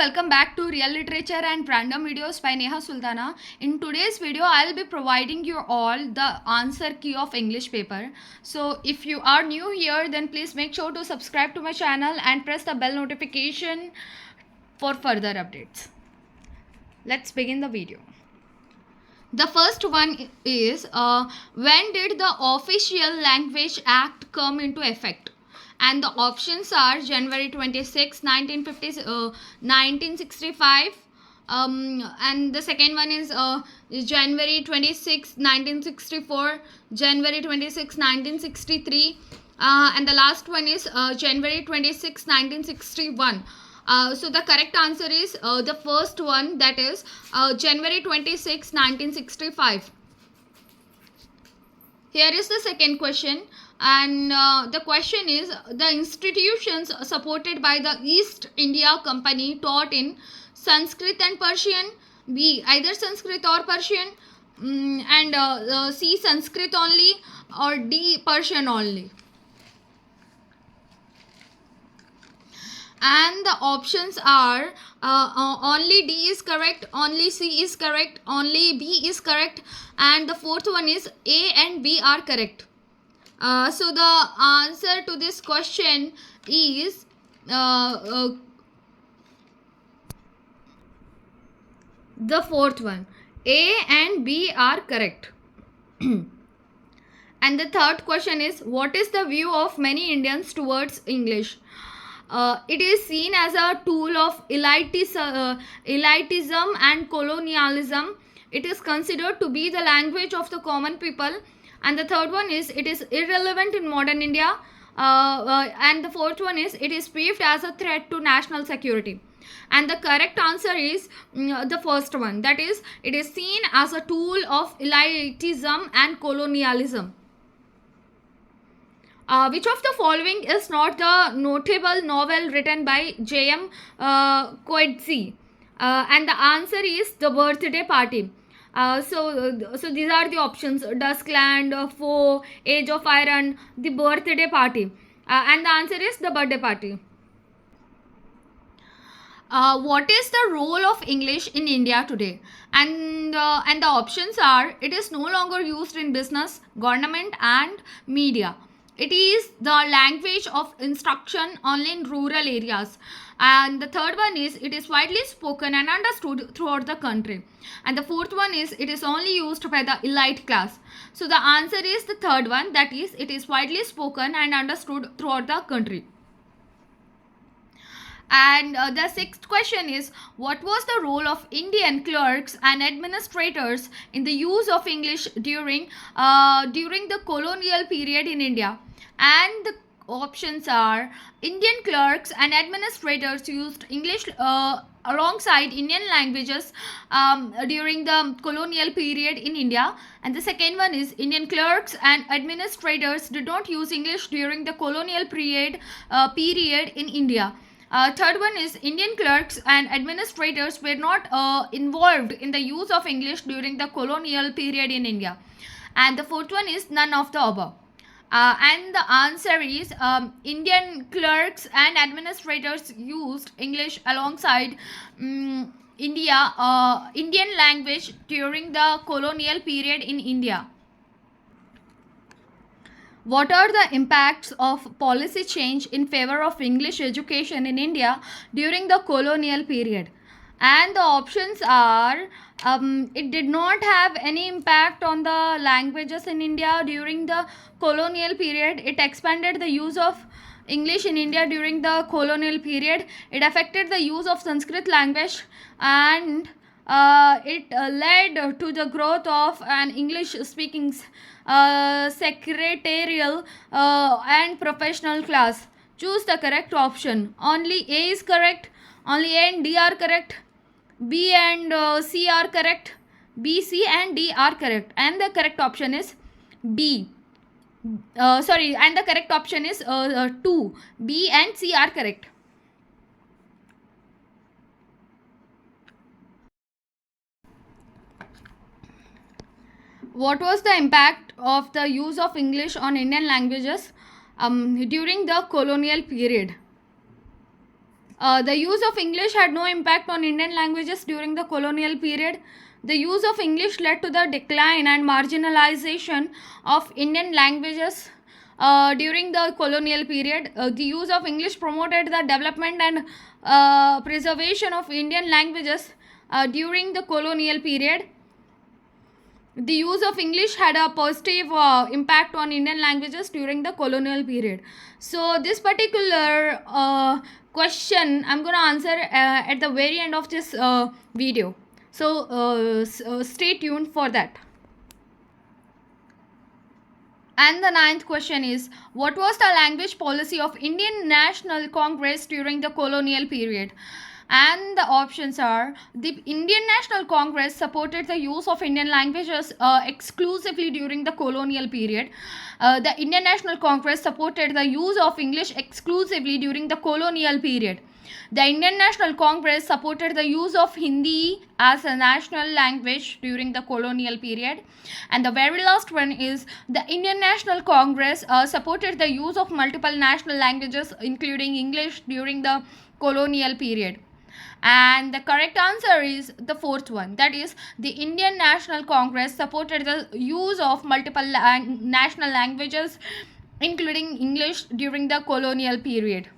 welcome back to Real Literature and Random Videos by Neha Sultana. In today's video, I'll be providing you all the answer key of English paper. So if you are new here, then please make sure to subscribe to my channel and press the bell notification for further updates. Let's begin the video. The first one is when did the Official Language Act come into effect? And the options are January 26, 1965. And the second one is January 26, 1964, January 26, 1963. And the last one is January 26, 1961. So the correct answer is the first one, that is January 26, 1965. Here is the second question, and the question is the institutions supported by the East India Company taught in Sanskrit and Persian. B, either Sanskrit or Persian, and C, Sanskrit only, or D, Persian only. And the options are only D is correct, only C is correct, only B is correct, and the fourth one is A and B are correct. So the answer to this question is the fourth one. A and B are correct. And the third question is, what is the view of many Indians towards English? It is seen as a tool of elitism and colonialism. It is considered to be the language of the common people. And the third one is, it is irrelevant in modern India. And the fourth one is, it is perceived as a threat to national security. And the correct answer is the first one, that is, it is seen as a tool of elitism and colonialism. Which of the following is not the notable novel written by J.M. Coetzee? And the answer is The Birthday Party. So these are the options: Duskland, Foe, Age of Iron, The Birthday Party. And the answer is The Birthday Party. What is the role of English in India today? And the options are: it is no longer used in business, government, and media. It is the language of instruction only in rural areas. And the third one is, it is widely spoken and understood throughout the country. And the fourth one is, it is only used by the elite class. So the answer is the third one, that is, it is widely spoken and understood throughout the country. And the sixth question is, what was the role of Indian clerks and administrators in the use of English during the colonial period in India? And the options are: Indian clerks and administrators used English alongside Indian languages during the colonial period in India. And the second one is, Indian clerks and administrators did not use English during the colonial period in India. Third one is, Indian clerks and administrators were not involved in the use of English during the colonial period in India. And the fourth one is none of the above. And the answer is Indian clerks and administrators used English alongside Indian language during the colonial period in India. What are the impacts of policy change in favor of English education in India during the colonial period? And the options are it did not have any impact on the languages in India during the colonial period. It expanded the use of English in India during the colonial period. It affected the use of Sanskrit language, and it led to the growth of an English speaking secretarial and professional class. Choose the correct option. Only A is correct, only A and D are correct, B and C are correct, B, C and D are correct, and the correct option is B. And the correct option is 2. B and C are correct. What was the impact of the use of English on Indian languages during the colonial period? The use of English had no impact on Indian languages during the colonial period. The use of English led to the decline and marginalization of Indian languages during the colonial period. The use of English promoted the development and preservation of Indian languages during the colonial period. The use of English had a positive impact on Indian languages during the colonial period. So this particular question I'm going to answer at the very end of this video. So stay tuned for that. And the ninth question is, what was the language policy of Indian National Congress during the colonial period? And the options are: the Indian National Congress supported the use of Indian languages exclusively during the colonial period. The Indian National Congress supported the use of English exclusively during the colonial period. The Indian National Congress supported the use of Hindi as a national language during the colonial period. And the very last one is, the Indian National Congress supported the use of multiple national languages including English during the colonial period. And the correct answer is the fourth one, that is, the Indian National Congress supported the use of multiple national languages including English during the colonial period.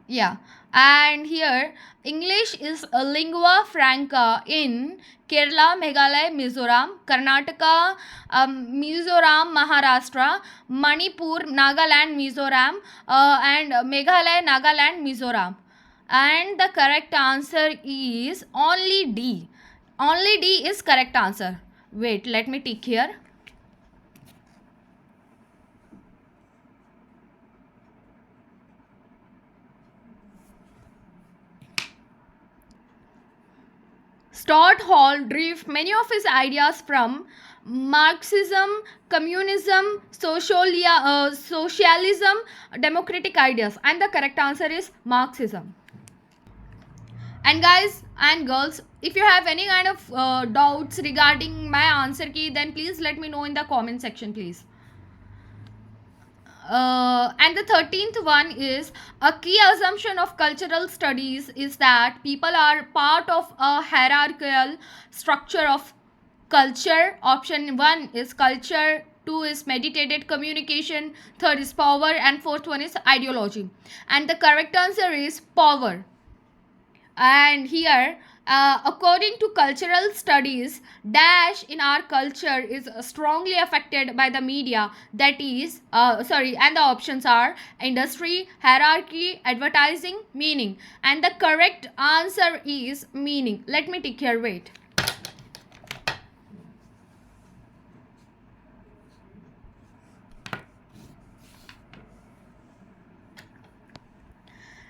Yeah, and here English is a lingua franca in Kerala, Meghalaya, Mizoram, Karnataka, Mizoram, Maharashtra, Manipur, Nagaland, Mizoram, and Meghalaya, Nagaland, Mizoram. And the correct answer is only D. Only D is correct answer. Wait, let me tick here. Stuart Hall drew many of his ideas from Marxism, communism, socialism, democratic ideas, and the correct answer is Marxism. And guys and girls, if you have any kind of doubts regarding my answer key, then please let me know in the comment section, please. And the 13th one is, a key assumption of cultural studies is that people are part of a hierarchical structure of culture. Option 1 is culture, 2 is meditated communication, 3rd is power, and 4th one is ideology. And the correct answer is power. And here, according to cultural studies, dash in our culture is strongly affected by the media, that is and the options are industry, hierarchy, advertising, meaning. And the correct answer is meaning. Let me tick here, wait.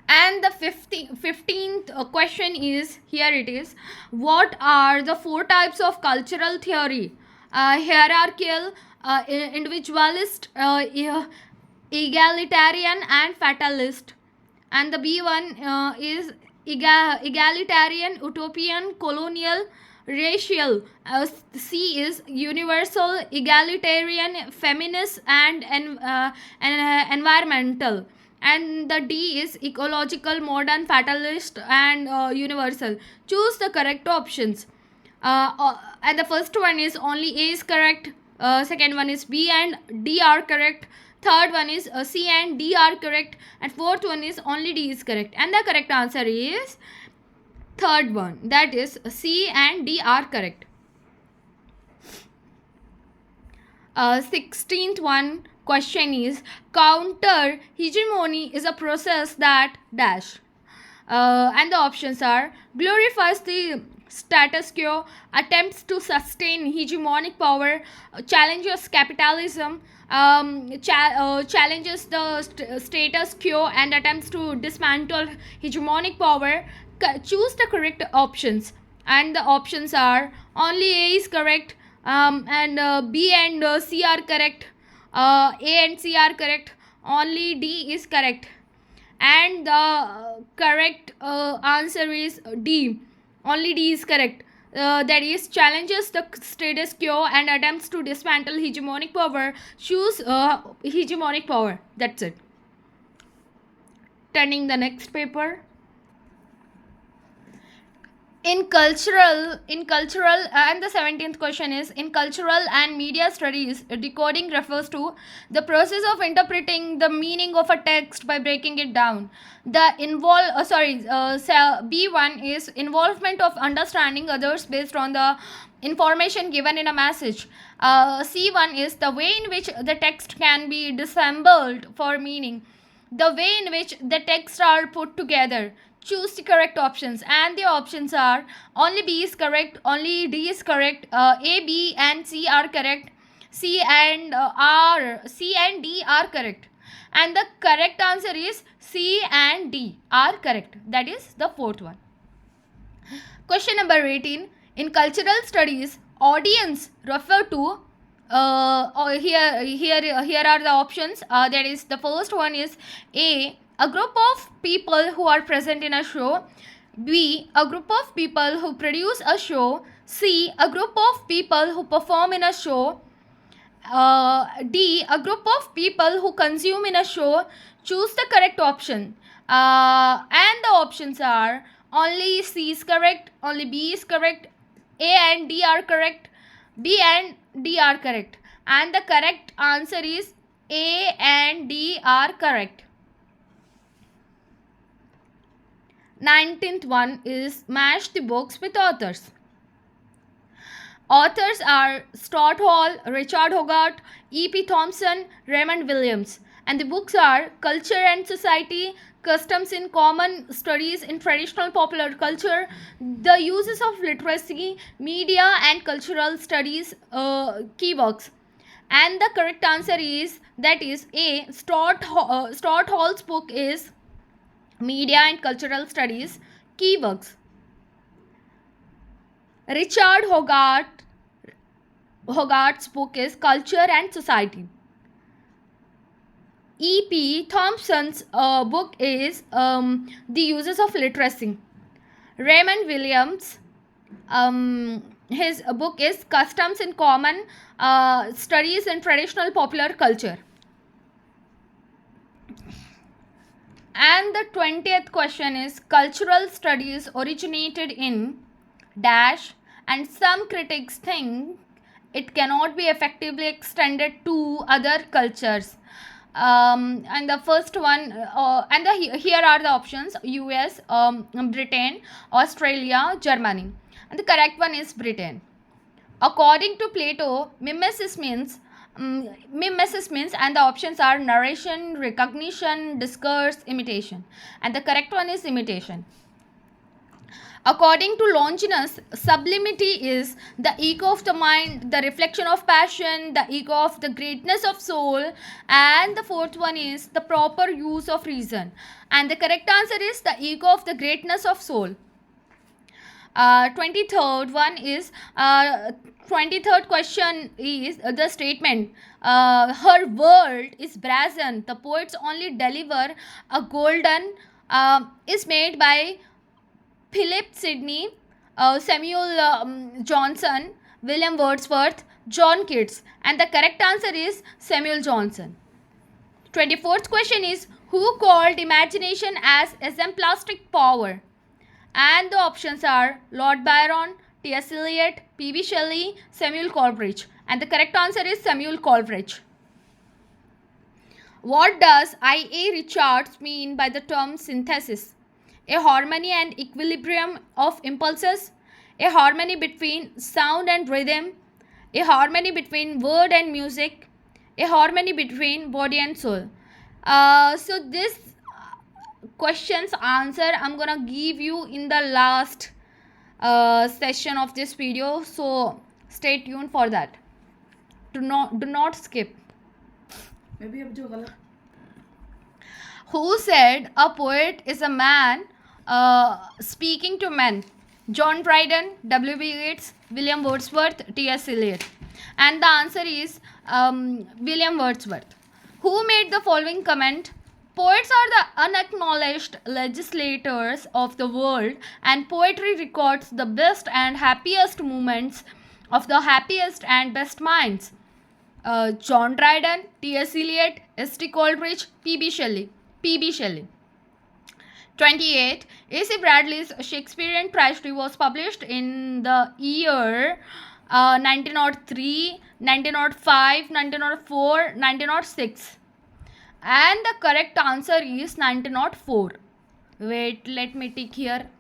And the 15th question is, here it is, what are the 4 types of cultural theory? Hierarchical, individualist, egalitarian, and fatalist. And the B one is egalitarian, utopian, colonial, racial. C is universal, egalitarian, feminist, and environmental. And the D is ecological, modern, fatalist, and universal. Choose the correct options. And the first one is only A is correct. Second one is B and D are correct. Third one is C and D are correct. And fourth one is only D is correct. And the correct answer is third one, that is C and D are correct. 16th one question is, counter hegemony is a process that dash. And the options are: glorifies the status quo, attempts to sustain hegemonic power, challenges capitalism, challenges the status quo, and attempts to dismantle hegemonic power. Choose the correct options. And the options are: only A is correct, and B and C are correct, A and C are correct, only D is correct. And the correct answer is D. Only D is correct. That is, challenges the status quo and attempts to dismantle hegemonic power. Choose hegemonic power. That's it. Turning the next paper. In cultural and the 17th question is, in cultural and media studies, decoding refers to the process of interpreting the meaning of a text by breaking it down. The B1 is involvement of understanding others based on the information given in a message. C1 is the way in which the text can be disassembled for meaning, the way in which the texts are put together. Choose the correct options, and the options are: only B is correct, only D is correct, A, B and C are correct, C and D are correct, and the correct answer is C and D are correct. That is the fourth one. Question number 18. In cultural studies, audience refer to here are the options. That is, the first one is a group of people who are present in a show. B, a group of people who produce a show. C, a group of people who perform in a show. D, a group of people who consume in a show. Choose the correct option. And the options are: only C is correct, only B is correct, A and D are correct, B and D are correct, and the correct answer is A and D are correct. 19th one is match the books with authors. Authors are Stuart Hall, Richard Hogarth, E.P. Thompson, Raymond Williams, and the books are Culture and Society, Customs in Common, Studies in Traditional Popular Culture, The Uses of Literacy, Media and Cultural Studies, key works. And the correct answer is, that is A. Stuart Hall's book is Media and Cultural Studies, key works. Richard Hogarth's book is Culture and Society. E.P. Thompson's book is The Uses of Literacy. Raymond Williams, his book is Customs in Common, Studies in Traditional Popular Culture. And the 20th question is, cultural studies originated in dash, and some critics think it cannot be effectively extended to other cultures. And the first one, here are the options: US, Britain, Australia, Germany, and the correct one is Britain. According to Plato, mimesis means, and the options are narration, recognition, discourse, imitation, and the correct one is imitation. According to Longinus, sublimity is the ego of the mind, the reflection of passion, the ego of the greatness of soul, and the fourth one is the proper use of reason, and the correct answer is the ego of the greatness of soul. 23rd one is 23rd question is the statement, her world is brazen, the poets only deliver a golden, is made by Philip Sidney, Samuel Johnson, William Wordsworth, John Keats, and the correct answer is Samuel Johnson. 24th question is, who called imagination as exemplastic power? And the options are Lord Byron, T.S. Eliot, P.B. Shelley, Samuel Coleridge, and the correct answer is Samuel Coleridge. What does I.A. Richards mean by the term synthesis? A harmony and equilibrium of impulses, a harmony between sound and rhythm, a harmony between word and music, a harmony between body and soul. So this question's answer I'm gonna give you in the last session of this video, so stay tuned for that. Do not skip. Who said a poet is a man speaking to men? John Dryden, W.B. Yeats, William Wordsworth, T.S. Eliot. And the answer is William Wordsworth. Who made the following comment? Poets are the unacknowledged legislators of the world, and poetry records the best and happiest moments of the happiest and best minds. John Dryden, T.S. Eliot, S.T. Coleridge, P.B. Shelley. 28. A.C. Bradley's Shakespearean tragedy was published in the year 1903, 1905, 1904, 1906. And the correct answer is 1904. Wait, let me tick here.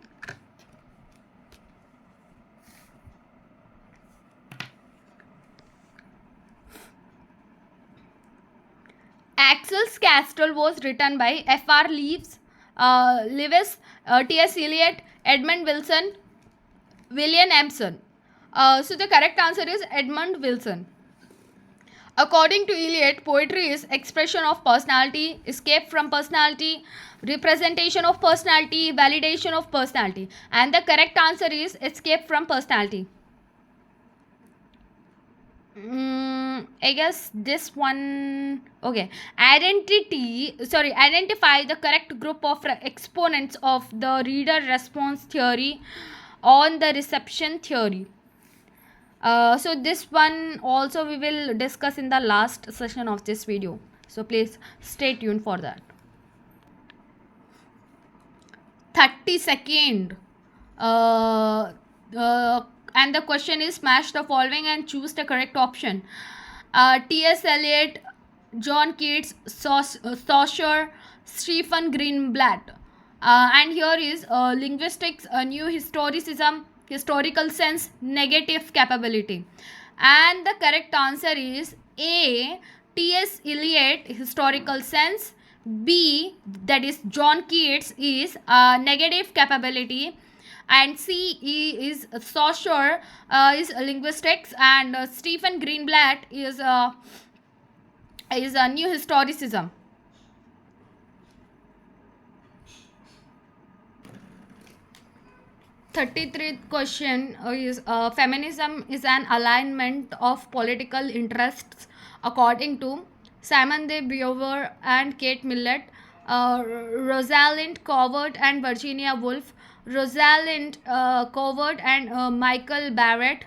Axel's Castle was written by F.R. Lewis, T.S. Eliot, Edmund Wilson, William Empson. So the correct answer is Edmund Wilson. According to Eliot, poetry is expression of personality, escape from personality, representation of personality, validation of personality. And the correct answer is escape from personality. I guess this one. Okay. Identify the correct group of exponents of the reader response theory on the reception theory. So this one also we will discuss in the last session of this video. So please stay tuned for that. 32nd. And the question is smash the following and choose the correct option. T.S. Eliot, John Keats, Saussure, Stephen Greenblatt. And here is linguistics, new historicism, historical sense, negative capability. And the correct answer is A. T.S. Eliot, historical sense. B, that is John Keats, is negative capability. And C is Saussure, is linguistics, and Stephen Greenblatt is a new historicism. 33th question is feminism is an alignment of political interests according to Simone de Beauvoir and Kate Millett, Rosalind Coward and Virginia Woolf, Rosalind Coward and Michael Barrett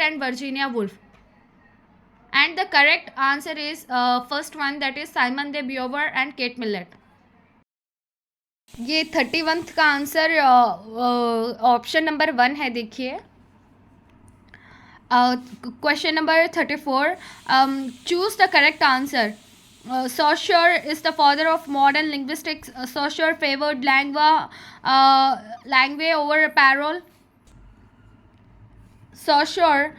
and Virginia Woolf. And the correct answer is first one, that is Simone de Beauvoir and Kate Millett. ये 31th का answer option number 1 है. देखिए question number 34. Choose the correct answer. Saussure is the father of modern linguistics. Saussure favored langue over parole. Saussure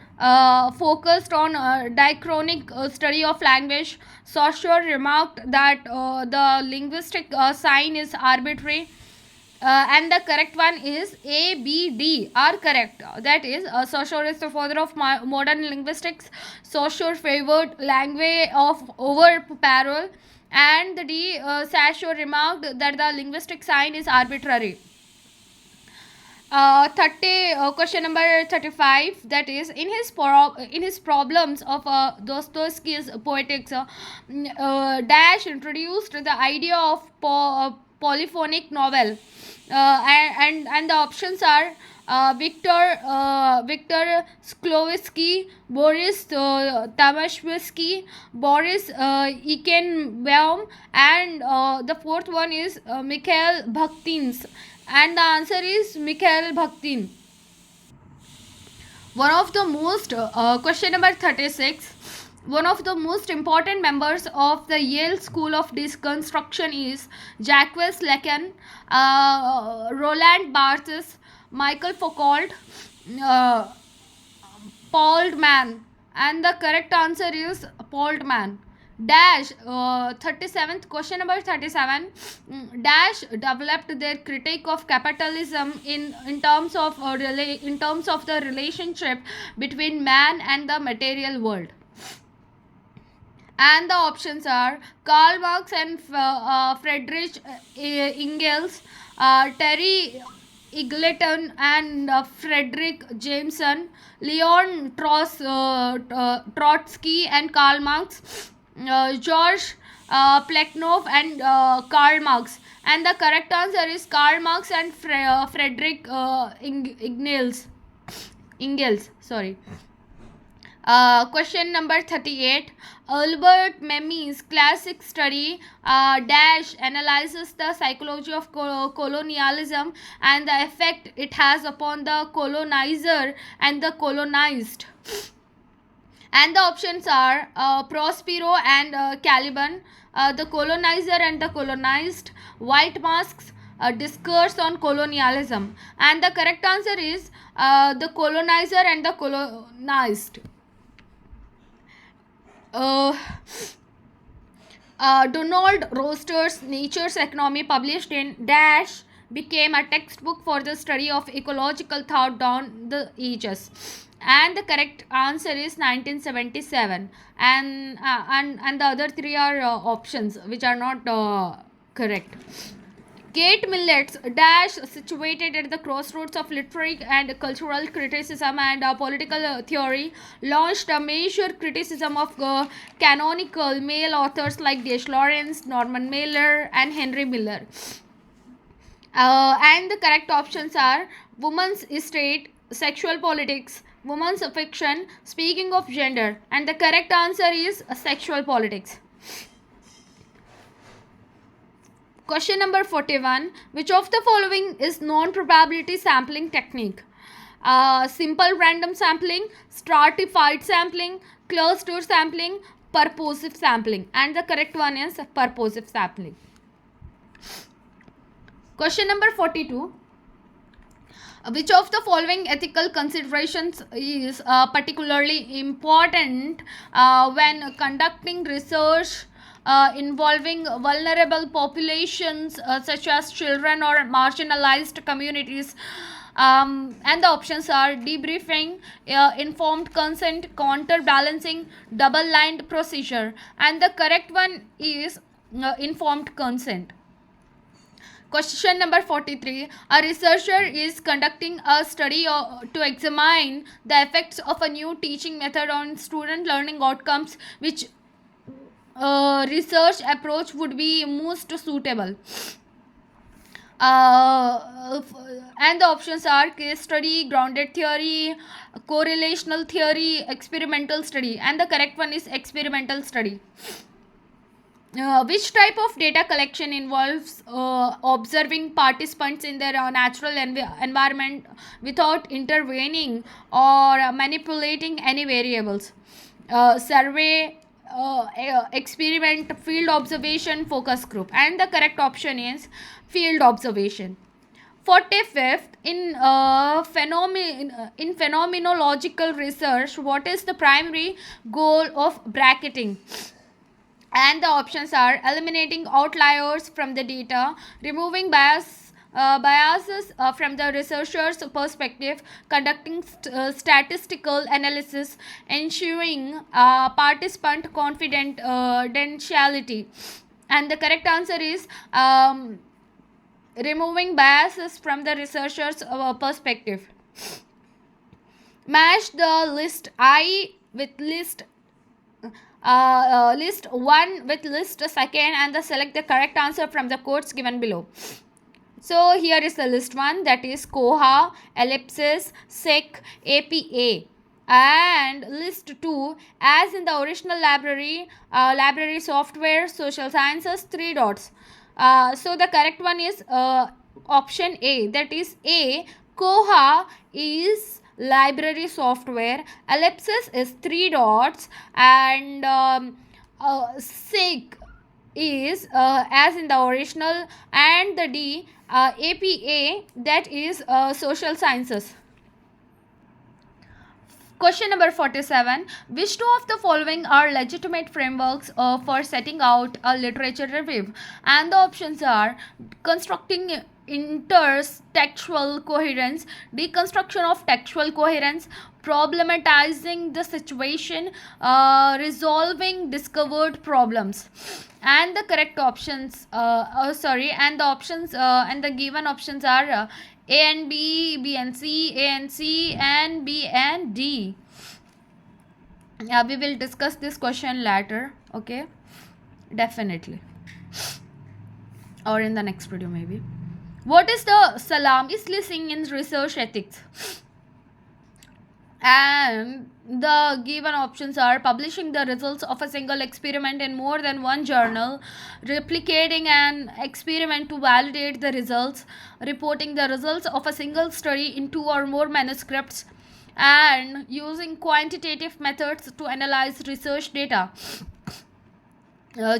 focused on diachronic study of language. Saussure remarked that the linguistic sign is arbitrary. And the correct one is A, B, D are correct. That is, Saussure is the father of modern linguistics. Saussure favored langue over parole. And the D, Saussure remarked that the linguistic sign is arbitrary. Question number 35, that is in his problems of Dostoevsky's poetics, Dash introduced the idea of polyphonic novel, and the options are Victor Shklovsky, Boris Tomaszewski, Boris Eichenbaum, and the fourth one is Mikhail Bakhtin. And the answer is Mikhail Bakhtin. One of the most question number 36. One of the most important members of the Yale School of Deconstruction is Jacques Lacan, Roland Barthes, Michael Foucault, Paul Mann. And the correct answer is Paul Mann. Dash 37th question number 37. Dash developed their critique of capitalism in terms of the relationship between man and the material world. And the options are Karl Marx and Friedrich Engels, Terry Eagleton and Frederick Jameson, Leon Trotsky and Karl Marx, George Plekhanov and Karl Marx. And the correct answer is Karl Marx and Frederick Engels. Sorry. Question number 38. Albert Memmi's classic study dash analyzes the psychology of colonialism and the effect it has upon the colonizer and the colonized. And the options are Prospero and Caliban, the colonizer and the colonized, White Masks, discourse on colonialism. And the correct answer is the colonizer and the colonized. uh, Donald Roster's Nature's Economy, published in dash, became a textbook for the study of ecological thought down the ages. And the correct answer is 1977. And the other three are options which are not correct. Kate Millet's dash, situated at the crossroads of literary and cultural criticism and political theory, launched a major criticism of canonical male authors like D.H. Lawrence, Norman Mailer, and Henry Miller. And the correct options are woman's estate, sexual politics, woman's fiction, speaking of gender. And the correct answer is sexual politics. Question number 41. Which of the following is non-probability sampling technique? Simple random sampling, stratified sampling, cluster sampling, purposive sampling. And the correct one is purposive sampling. Question number 42. Which of the following ethical considerations is particularly important when conducting research involving vulnerable populations such as children or marginalized communities? And the options are debriefing, informed consent, counterbalancing, double-blind procedure. And the correct one is informed consent. Question number 43. A researcher is conducting a study to examine the effects of a new teaching method on student learning outcomes. Which research approach would be most suitable? And the options are case study, grounded theory, correlational theory, experimental study. And the correct one is experimental study. Which type of data collection involves observing participants in their natural environment without intervening or manipulating any variables? Survey, experiment, field observation, focus group. And the correct option is field observation. 45th, in phenomenological research, what is the primary goal of bracketing? And the options are eliminating outliers from the data, removing biases from the researcher's perspective, conducting statistical analysis, ensuring participant confidentiality. And the correct answer is removing biases from the researcher's perspective. Match the list I with list list 1 with list 2nd and select the correct answer from the quotes given below. So here is the list 1, that is Koha, Ellipsis, SEC, APA. And list 2, as in the original library, library software, social sciences, 3 dots. So the correct one is option A, that is A. Koha is library software, ellipsis is 3 dots, and SIG is as in the original, and the D, APA, that is social sciences. Question number 47. Which two of the following are legitimate frameworks for setting out a literature review? And the options are constructing intertextual coherence, deconstruction of textual coherence, problematizing the situation, resolving discovered problems. And the correct options, and the options and the given options are A and B, B and C, A and C, and B and D. We will discuss this question later, okay? Definitely. Or in the next video maybe. What is the salami slicing in research ethics? And the given options are publishing the results of a single experiment in more than one journal, replicating an experiment to validate the results, reporting the results of a single study in two or more manuscripts, and using quantitative methods to analyze research data.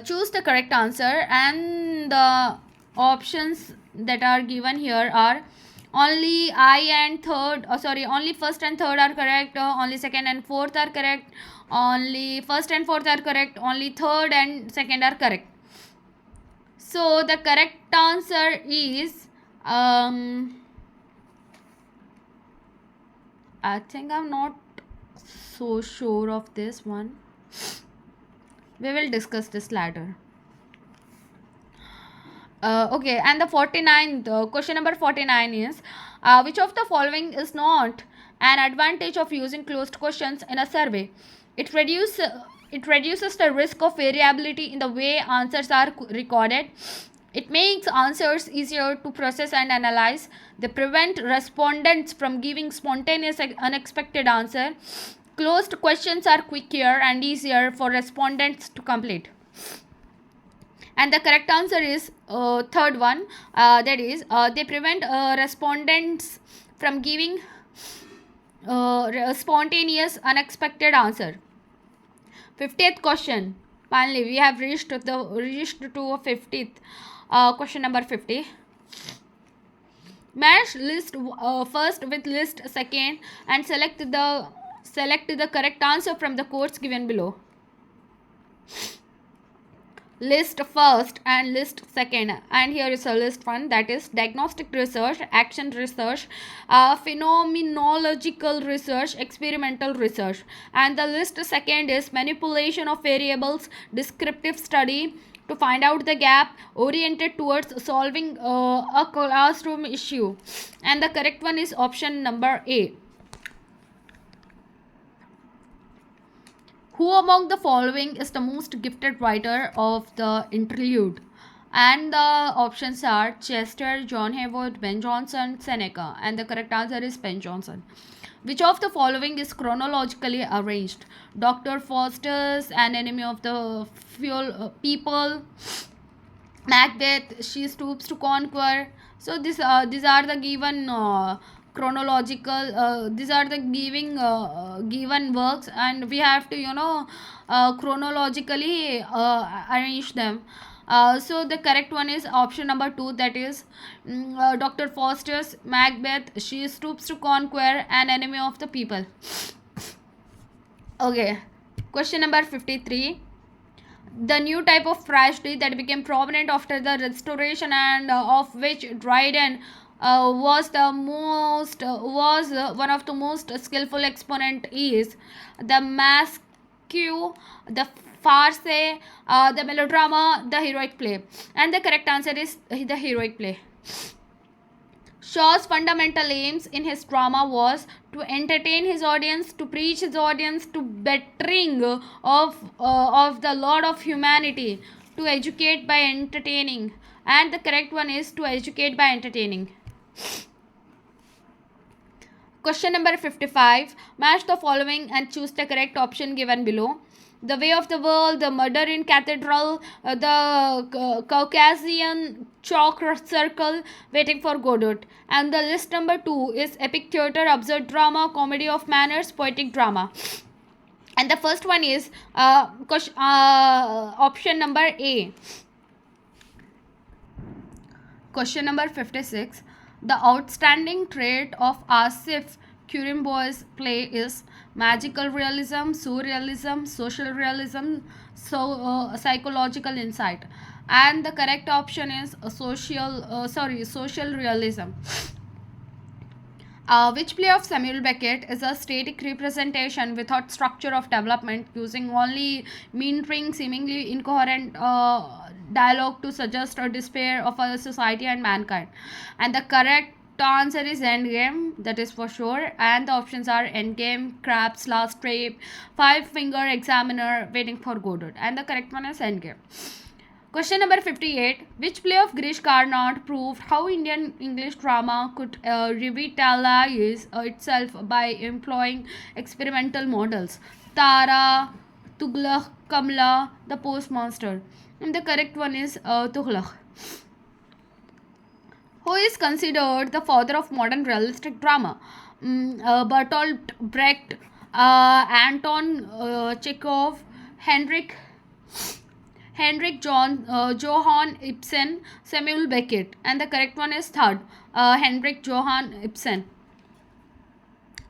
Choose the correct answer, and the options that are given here are only only first and third are correct, only second and fourth are correct, only first and fourth are correct, only third and second are correct. So the correct answer is I think I'm not so sure of this one. We will discuss this later. Okay, and the 49th question number 49 is which of the following is not an advantage of using closed questions in a survey? It reduces the risk of variability in the way answers are recorded. It makes answers easier to process and analyze. They prevent respondents from giving spontaneous unexpected answer. Closed questions are quicker and easier for respondents to complete. And the correct answer is third one, that is they prevent respondents from giving spontaneous unexpected answer. 50th question. Finally we have reached to 50th question number 50. Match list first with list second and select the correct answer from the codes given below. List first and list second, and here is a list one, that is diagnostic research, action research, phenomenological research, experimental research. And the list second is manipulation of variables, descriptive study to find out the gap, oriented towards solving a classroom issue. And the correct one is option number A. Who among the following is the most gifted writer of the interlude? And the options are Chester, John Haywood, Ben Jonson, Seneca. And the correct answer is Ben Jonson. Which of the following is chronologically arranged? Dr. Faustus, An Enemy of the People, Macbeth, She Stoops to Conquer. So these are the given chronological. These are the given works, and we have to chronologically arrange them. So the correct one is option number 2, that is Dr. Faustus, Macbeth, She Stoops to Conquer, An Enemy of the People. Okay, question number 53. The new type of tragedy that became prominent after the Restoration, and of which Dryden was one of the most skillful exponent, is the masque, the farce, the melodrama, the heroic play. And the correct answer is the heroic play. Shaw's fundamental aims in his drama was to entertain his audience, to preach his audience to bettering of the Lord of humanity, to educate by entertaining. And the correct one is to educate by entertaining. Question number 55. Match the following and choose the correct option given below. The Way of the World, The Murder in Cathedral, the Caucasian Chalk Circle, Waiting for Godot. And the list number 2 is Epic Theatre, Absurd Drama, Comedy of Manners, Poetic Drama. And the first one is option number A. Question number 56. The outstanding trait of Asif Qurimbo's play is magical realism, surrealism, social realism, psychological insight. And the correct option is social realism. Which play of Samuel Beckett is a static representation without structure of development, using only meandering, seemingly incoherent dialogue to suggest a despair of a society and mankind? And the correct answer is Endgame, that is for sure. And the options are Endgame, Krapp's Last Trip, Five Finger Examiner, Waiting for Godot. And the correct one is Endgame. Question number 58. Which play of Girish Karnad proved how Indian English drama could revitalize itself by employing experimental models? Tara, Tughlaq, Kamla, the Postmaster. And the correct one is Tughlaq. Who is considered the father of modern realistic drama? Bertolt Brecht, Anton Chekhov, Henrik Johann Ibsen, Samuel Beckett, and the correct one is third, Henrik Johann Ibsen.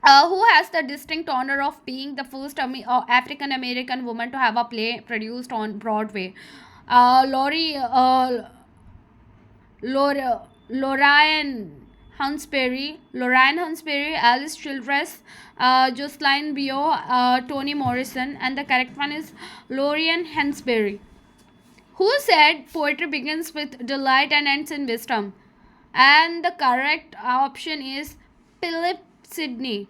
Who has the distinct honor of being the first African American woman to have a play produced on Broadway? Laurie Lorraine Hansberry, Alice Childress, Jocelyn Bio, Toni Morrison, and the correct one is Lorraine Hansberry. Who said poetry begins with delight and ends in wisdom? And the correct option is Philip Sidney.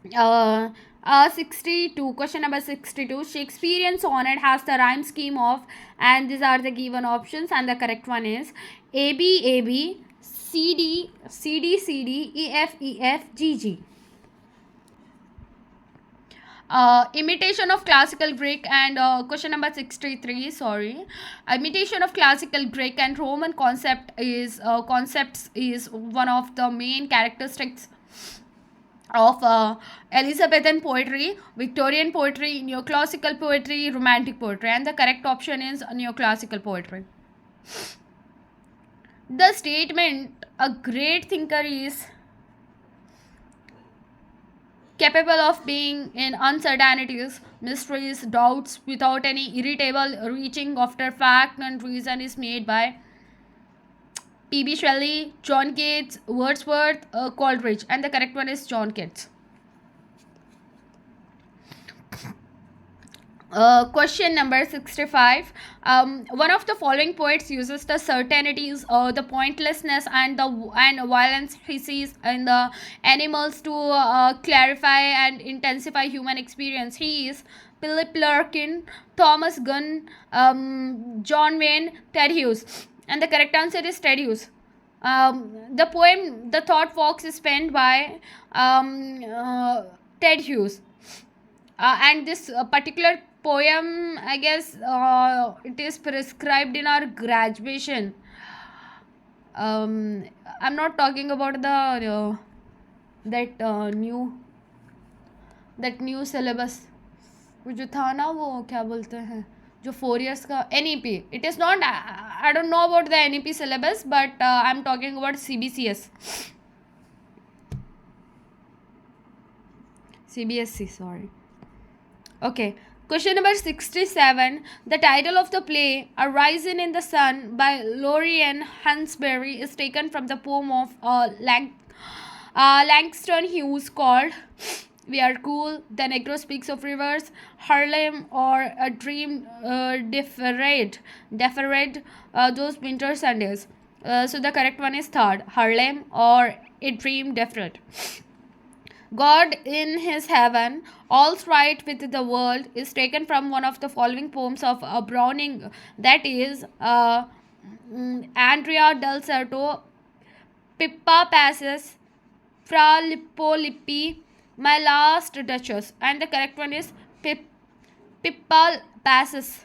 62. Question number 62. Shakespearean sonnet has the rhyme scheme of, and these are the given options, and the correct one is AB, AB, CD, CD, CD, EF, EF, GG. Imitation of classical Greek and question number 63. Sorry, imitation of classical Greek and Roman concepts is one of the main characteristics of Elizabethan poetry, Victorian poetry, neoclassical poetry, romantic poetry, and the correct option is neoclassical poetry. The statement a great thinker is capable of being in uncertainties, mysteries, doubts without any irritable reaching after fact and reason is made by P.B. Shelley, John Keats, Wordsworth, Coleridge, and the correct one is John Keats. Question number 65. One of the following poets uses the certainties, the pointlessness, and violence he sees in the animals to clarify and intensify human experience. He is Philip Larkin, Thomas Gunn, John Wayne, Ted Hughes. And the correct answer is Ted Hughes. The poem The Thought Fox is penned by Ted Hughes. And this particular poem, I guess it is prescribed in our graduation. I'm not talking about the that new syllabus जो था ना, वो क्या बोलते हैं, जो 4 years का NEP. It is not, I don't know about the NEP syllabus, but I'm talking about CBCS. CBSC, sorry. Okay. Question number 67. The title of the play, A Rising in the Sun by Lorraine Hansberry, is taken from the poem of Langston Hughes called We Are Cool, The Negro Speaks of Rivers, Harlem, or A Dream Deferred, Those Winter Sundays. So the correct one is third, Harlem or A Dream Deferred. God in His Heaven, All's Right with the World, is taken from one of the following poems of Browning, that is Andrea del Sarto, Pippa Passes, Fra Lippo Lippi, My Last Duchess, and the correct one is Pippa Passes.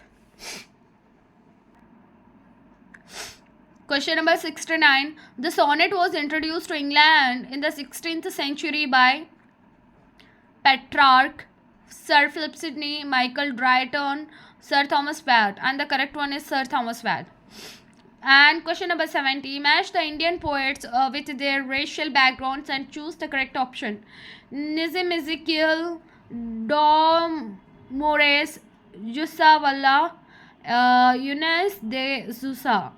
Question number 69. The sonnet was introduced to England in the 16th century by Petrarch, Sir Philip Sidney, Michael Drayton, Sir Thomas Watt, and the correct one is Sir Thomas Watt. And question number 70. Match the Indian poets with their racial backgrounds and choose the correct option. Nizam Ezekiel, Dom Mores, Jussa Walla, Eunice de Souza.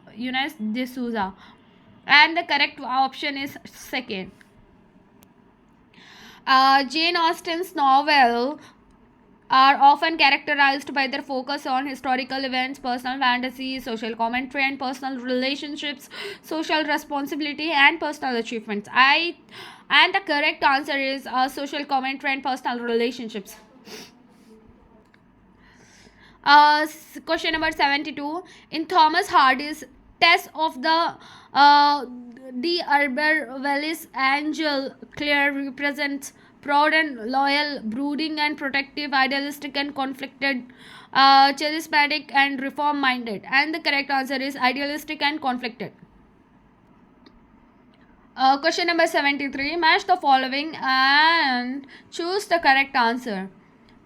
And the correct option is second. Jane Austen's novels are often characterized by their focus on historical events, personal fantasy, social commentary, and personal relationships, social responsibility, and personal achievements. And the correct answer is social commentary and personal relationships. Question number 72. In Thomas Hardy's Test of uh, the Vallis, Angel Clare represents proud and loyal, brooding and protective, idealistic and conflicted, charismatic and reform minded. And the correct answer is idealistic and conflicted. Question number 73. Match the following and choose the correct answer.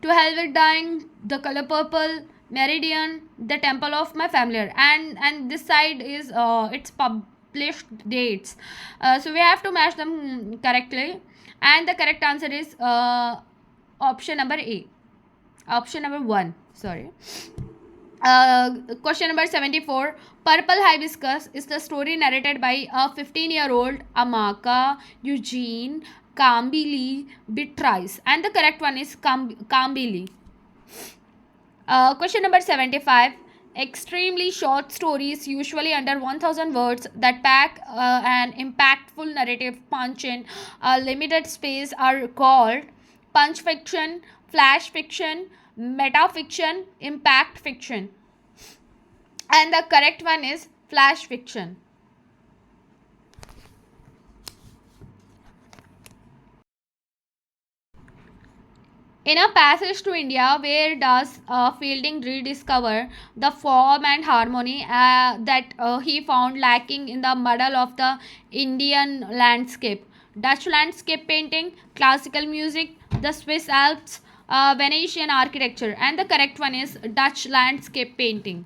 To hell with dying, The Color Purple, Meridian, The Temple of My Family. And this side is its published dates. So we have to match them correctly. And the correct answer is option number A. Option number 1. Sorry. Question number 74. Purple Hibiscus is the story narrated by a 15-year-old Amaka Eugene Kambili Beatrice. And the correct one is Kambili. Question number 75. Extremely short stories, usually under 1000 words, that pack an impactful narrative punch in a limited space are called punch fiction, flash fiction, meta fiction, impact fiction. And the correct one is flash fiction. In A Passage to India, where does Fielding rediscover the form and harmony that he found lacking in the muddle of the Indian landscape? Dutch landscape painting, classical music, the Swiss Alps, Venetian architecture. And the correct one is Dutch landscape painting.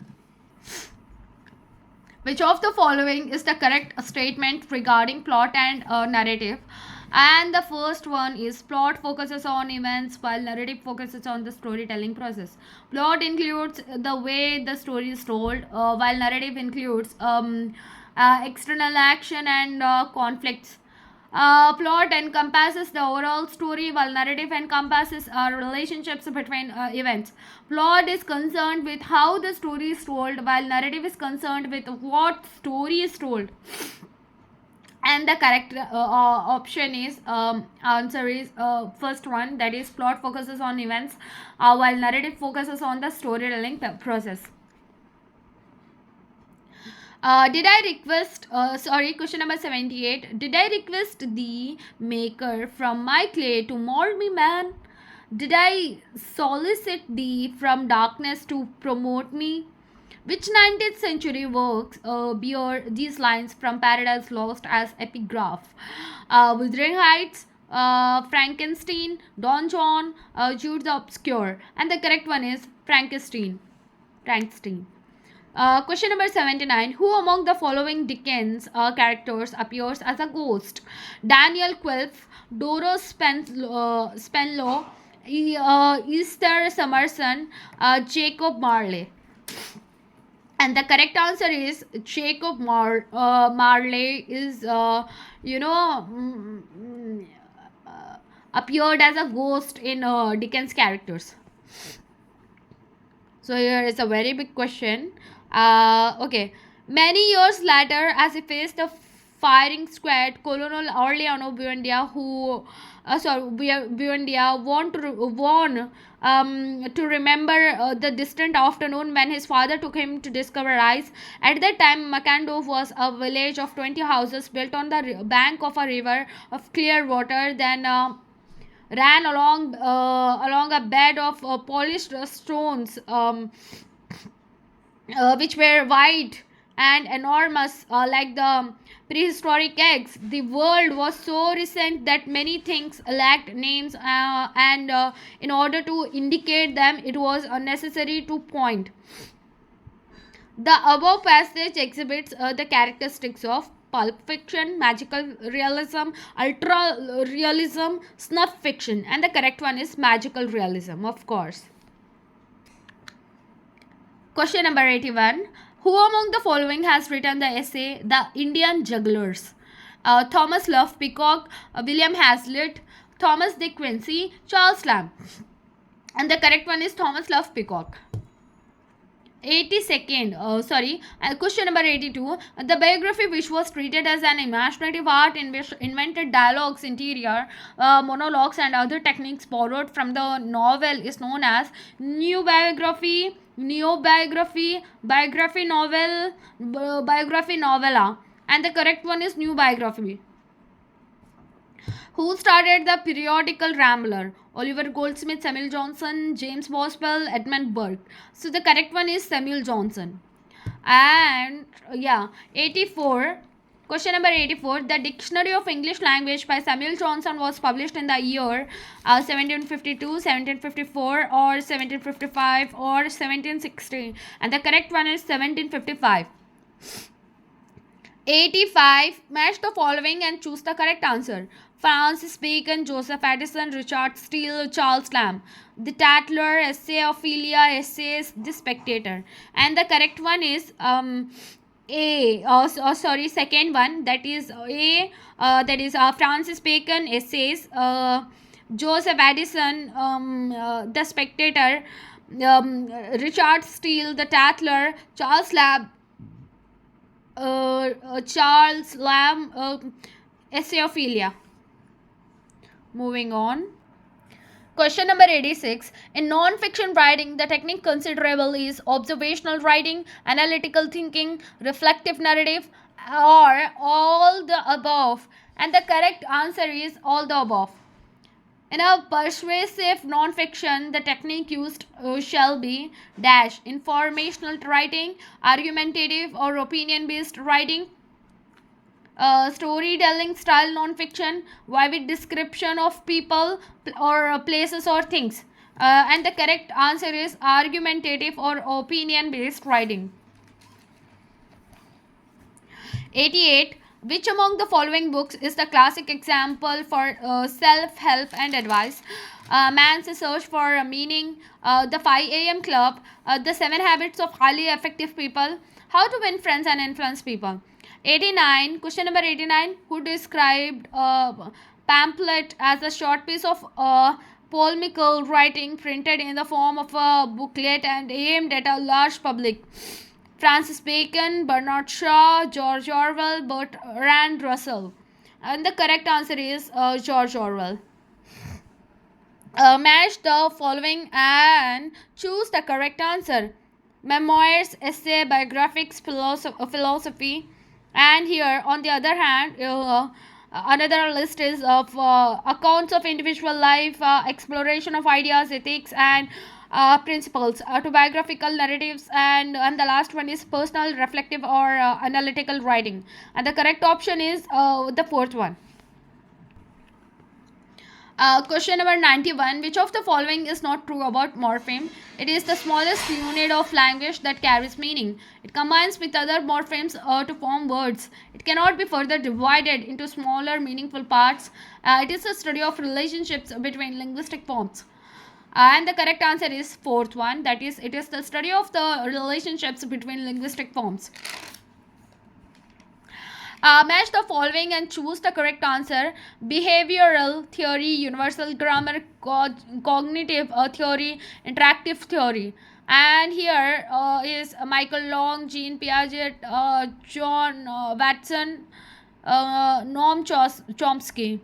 Which of the following is the correct statement regarding plot and narrative? And the first one is plot focuses on events while narrative focuses on the storytelling process. Plot includes the way the story is told, while narrative includes external action and conflicts. Plot encompasses the overall story, while narrative encompasses relationships between events. Plot is concerned with how the story is told, while narrative is concerned with what story is told. And the correct option is answer is first one, that is plot focuses on events while narrative focuses on the storytelling process. Question number 78. Did I request the maker from my clay to mold me, man? Did I solicit thee from darkness to promote me? Which 19th century works bear these lines from Paradise Lost as epigraph? Wuthering Heights, Frankenstein, Don John, Jude the Obscure. And the correct one is Frankenstein. Question number 79. Who among the following Dickens characters appears as a ghost? Daniel Quilp, Doros Spenlow, Easter Summerson, Jacob Marley. And the correct answer is Jacob Marley is, appeared as a ghost in Dickens characters. So here is a very big question. Okay. Many years later, as he faced the firing squad, Colonel Orleano Buendia, Buendia to remember the distant afternoon when his father took him to discover ice. At that time, Macandove was a village of 20 houses built on the bank of a river of clear water. Then ran along a bed of polished stones, which were white and enormous, like the prehistoric eggs. The world was so recent that many things lacked names, and in order to indicate them, it was necessary to point. The above passage exhibits the characteristics of pulp fiction, magical realism, ultra realism, snuff fiction. And the correct one is magical realism, of course. Question number 81. Who among the following has written the essay The Indian Jugglers? Thomas Love Peacock, William Hazlitt, Thomas De Quincey, Charles Lamb. And the correct one is Thomas Love Peacock. 82nd, question number 82. The biography, which was treated as an imaginative art in which invented dialogues, interior monologues and other techniques borrowed from the novel, is known as new biography, Neobiography, biography novel, biography novella. And the correct one is new biography. Who started the periodical Rambler? Oliver Goldsmith, Samuel Johnson, James Boswell, Edmund Burke. So the correct one is Samuel Johnson. And yeah, 84. Question number 84. The Dictionary of English Language by Samuel Johnson was published in the year 1752, 1754, or 1755, or 1760. And the correct one is 1755. 85. Match the following and choose the correct answer. Francis Bacon, Joseph Addison, Richard Steele, Charles Lamb. The Tatler, Essay, Ophelia, Essays, The Spectator. And the correct one is second one, that is A, that is Francis Bacon, Essays, Joseph Addison, The Spectator, Richard Steele, The Tatler, Charles Lamb, Essay, Ophelia. Moving on. Question number 86. In non-fiction writing, the technique considerable is observational writing, analytical thinking, reflective narrative, or all the above. And the correct answer is all the above. In a persuasive non-fiction, the technique used shall be dash informational writing, argumentative or opinion-based writing, storytelling style non-fiction, vivid description of people or places or things. And the correct answer is argumentative or opinion-based writing. 88. Which among the following books is the classic example for self-help and advice? Man's Search for a Meaning, The 5 a.m. Club, The 7 Habits of Highly Effective People, How to Win Friends and Influence People. 89. Question number 89. Who described a pamphlet as a short piece of polemical writing printed in the form of a booklet and aimed at a large public? Francis Bacon, Bernard Shaw, George Orwell, Bertrand Russell. And the correct answer is George Orwell. Match the following and choose the correct answer. Memoirs, essay, biographics, philosophy. And here, on the other hand, another list is of accounts of individual life, exploration of ideas, ethics, and principles, autobiographical narratives, and the last one is personal, reflective, or analytical writing. And the correct option is the fourth one. Question number 91. Which of the following is not true about morpheme? It is the smallest unit of language that carries meaning. It combines with other morphemes to form words. It cannot be further divided into smaller meaningful parts. It is a study of relationships between linguistic forms. And the correct answer is fourth one. That is, it is the study of the relationships between linguistic forms. Match the following and choose the correct answer. Behavioral theory, universal grammar, cognitive theory, interactive theory. And here is Michael Long, Jean Piaget, John Watson, Noam Chomsky.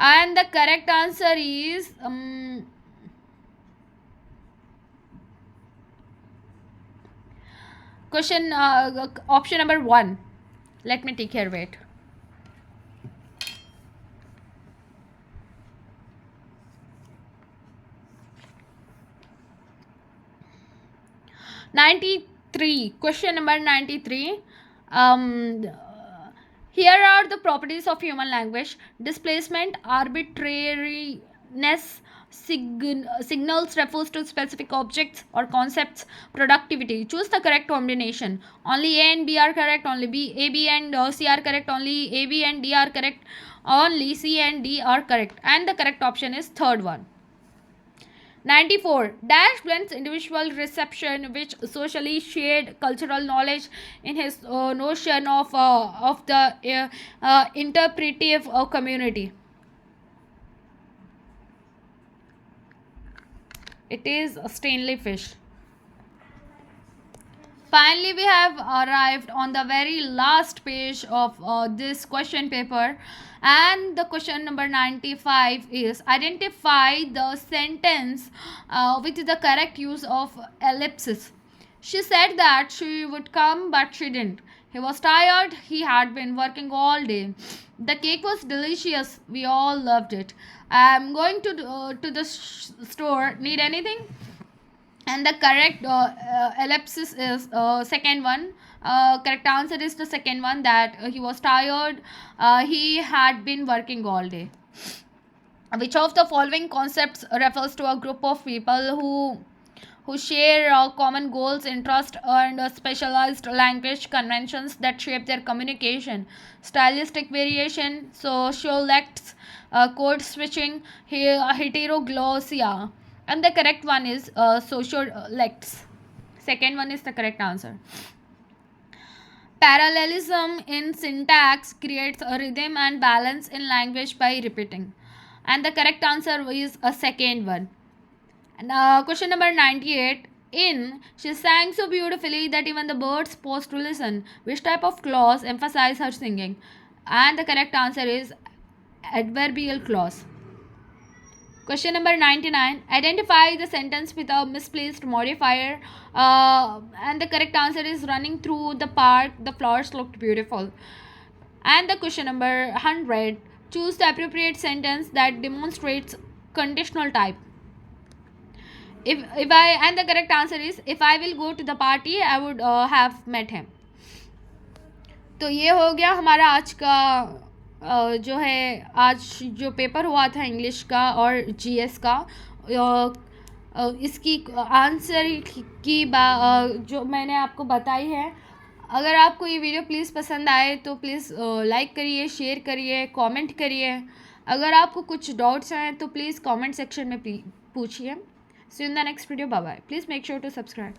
And the correct answer is question option number 1. Let me take care of it. Question number 93. Here are the properties of human language: displacement, arbitrariness, signals refers to specific objects or concepts, productivity. Choose the correct combination. Only A and B are correct, only A, B and C are correct, only A, B and D are correct, only C and D are correct. And the correct option is third one. 94. Dash blends individual reception with socially shared cultural knowledge in his notion of the interpretive community. It is Stanley Fish. Finally, we have arrived on the very last page of this question paper, and the question number 95 is identify the sentence with the correct use of ellipsis. She said that she would come, but she didn't. He was tired. He had been working all day. The cake was delicious. We all loved it. I'm going to the store. Need anything? And the correct ellipsis is second one. Correct answer is the second one, that he was tired. He had been working all day. Which of the following concepts refers to a group of people who share common goals, interests, and specialized language conventions that shape their communication? Stylistic variation, sociolects, code switching, heteroglossia. And the correct one is sociolects. Second one is the correct answer. Parallelism in syntax creates a rhythm and balance in language by repeating. And the correct answer is a second one. And question number 98. In She sang so beautifully that even the birds paused to listen. Which type of clause emphasize her singing? And the correct answer is adverbial clause. Question number 99. Identify the sentence with a misplaced modifier. And the correct answer is running through the park, the flowers looked beautiful. And the question number 100. Choose the appropriate sentence that demonstrates conditional type. If I and the correct answer is, if I will go to the party, I would have met him. तो ये हो गया हमारा आज का जो है आज जो पेपर हुआ था इंग्लिश का और जीएस का। इसकी आंसर की जो मैंने आपको बताई है। अगर आपको ये वीडियो प्लीज़ पसंद आए तो प्लीज़ लाइक करिए, शेयर करिए, कमेंट करिए। अगर आपको कुछ डाउट्स हैं तो प्लीज़ कमेंट सेक्शन में पूछिए। See you in the next video. Bye bye. Please make sure to subscribe.